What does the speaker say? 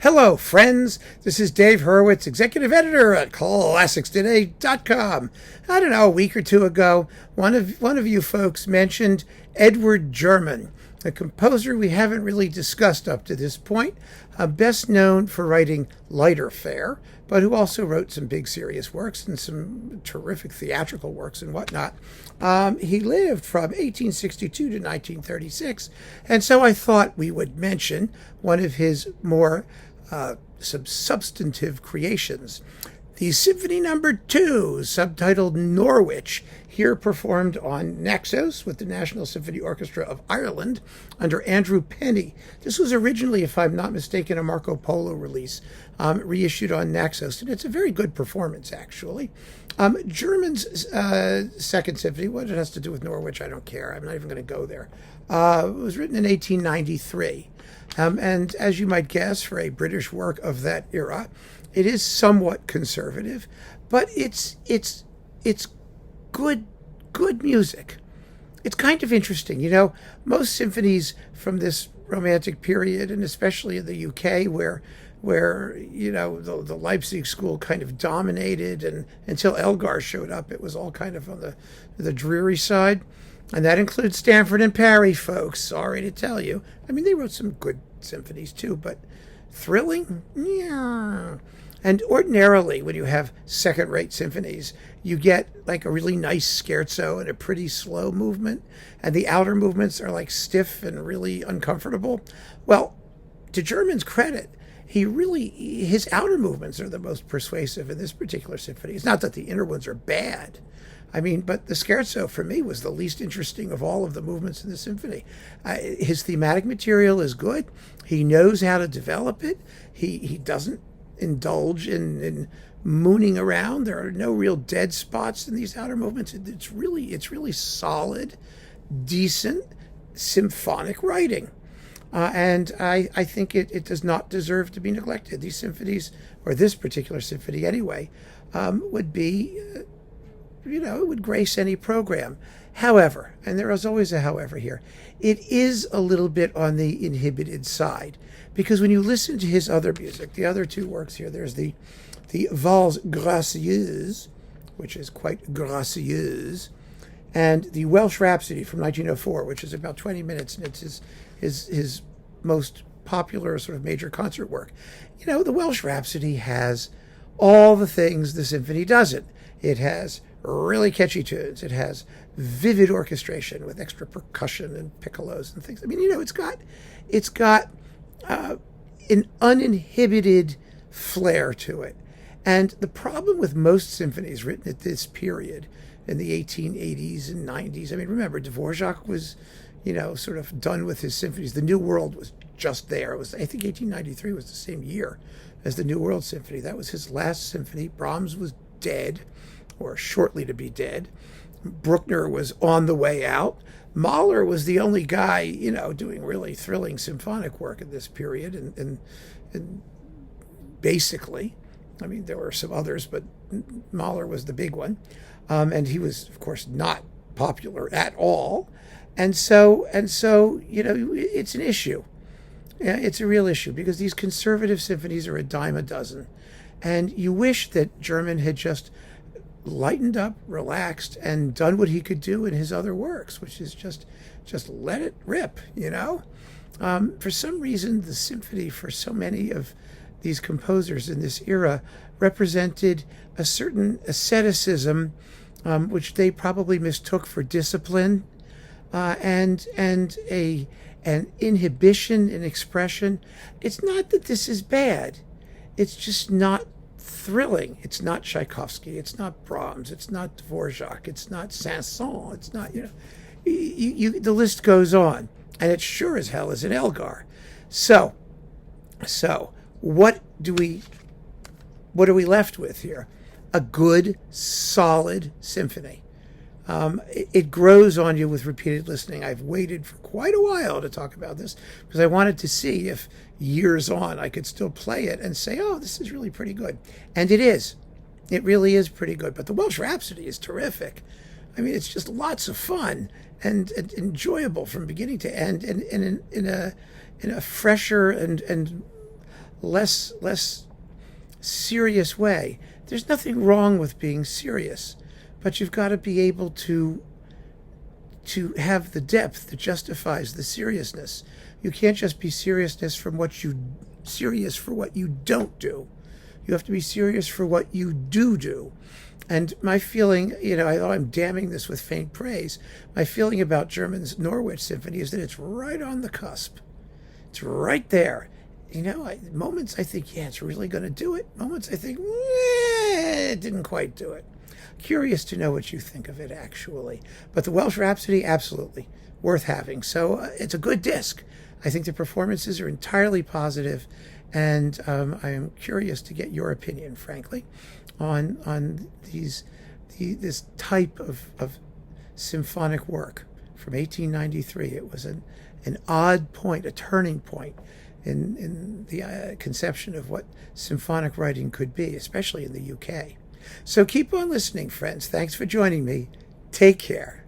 Hello, friends. This is Dave Hurwitz, executive editor at ClassicsToday.com. I don't know, a week or two ago, one of you folks mentioned Edward German, a composer we haven't really discussed up to this point, best known for writing lighter fare, but who also wrote some big serious works and some terrific theatrical works and whatnot. He lived from 1862 to 1936, and so I thought we would mention one of his more substantive creations. The Symphony No. 2, subtitled Norwich, here performed on Naxos with the National Symphony Orchestra of Ireland under Andrew Penny. This was originally, if I'm not mistaken, a Marco Polo release, reissued on Naxos, and it's a very good performance, actually. German's Second Symphony, what it has to do with Norwich, I don't care. I'm not even going to go there. It was written in 1893. And as you might guess, for a British work of that era, it is somewhat conservative, but it's good music. It's kind of interesting. You know, most symphonies from this Romantic period, and especially in the UK, where you know the Leipzig school kind of dominated, and until Elgar showed up, it was all kind of on the dreary side. And that includes Stanford and Parry, folks. Sorry to tell you. I mean, they wrote some good symphonies too, but thrilling? Yeah. And ordinarily, when you have second-rate symphonies, you get like a really nice scherzo and a pretty slow movement, and the outer movements are like stiff and really uncomfortable. Well, to German's credit, his outer movements are the most persuasive in this particular symphony. It's not that the inner ones are bad. I mean, but the scherzo for me was the least interesting of all of the movements in the symphony. His thematic material is good. He knows how to develop it. He doesn't indulge in mooning around. There are no real dead spots in these outer movements. It's really solid, decent symphonic writing. And I think it does not deserve to be neglected. These symphonies, or this particular symphony anyway, would be... it would grace any program. However, and there is always a however here, it is a little bit on the inhibited side. Because when you listen to his other music, the other two works here, there's the Valse gracieuse, which is quite gracieuse, and the Welsh Rhapsody from 1904, which is about 20 minutes, and it's his most popular sort of major concert work. You know, the Welsh Rhapsody has all the things the symphony doesn't. It has really catchy tunes. It has vivid orchestration with extra percussion and piccolos and things. I mean, it's got an uninhibited flair to it. And the problem with most symphonies written at this period, in the 1880s and 90s, I mean, remember, Dvorak was, sort of done with his symphonies. The New World was just there. It was, I think 1893 was the same year as the New World Symphony. That was his last symphony. Brahms was dead, or shortly to be dead. Bruckner was on the way out. Mahler was the only guy, doing really thrilling symphonic work in this period. And basically, I mean, there were some others, but Mahler was the big one. And he was, of course, not popular at all. And so, it's an issue. Yeah, it's a real issue, because these conservative symphonies are a dime a dozen. And you wish that German had just lightened up, relaxed, and done what he could do in his other works, which is just let it rip, For some reason, the symphony for so many of these composers in this era represented a certain asceticism, which they probably mistook for discipline, and an inhibition in expression. It's not that this is bad. It's just not thrilling. It's not Tchaikovsky. It's not Brahms. It's not Dvorak. It's not Saint-Saëns. It's not, the list goes on. And it sure as hell is an Elgar. So what are we left with here? A good, solid symphony. It grows on you with repeated listening. I've waited for quite a while to talk about this, because I wanted to see if years on I could still play it and say, oh, this is really pretty good. And it is. It really is pretty good. But the Welsh Rhapsody is terrific. I mean, it's just lots of fun and enjoyable from beginning to end, and in a fresher and less serious way. There's nothing wrong with being serious, but you've got to be able to have the depth that justifies the seriousness. You can't just be serious for what you don't do. You have to be serious for what you do. And my feeling, although I'm damning this with faint praise, my feeling about German's Norwich Symphony is that it's right on the cusp. It's right there. Moments I think, yeah, it's really going to do it. Moments I think, it didn't quite do it. Curious to know what you think of it, actually. But the Welsh Rhapsody, absolutely worth having. So it's a good disc. I think the performances are entirely positive, and I am curious to get your opinion, frankly, on this type of symphonic work from 1893. It was an odd point, a turning point in the conception of what symphonic writing could be, especially in the UK. So keep on listening, friends. Thanks for joining me. Take care.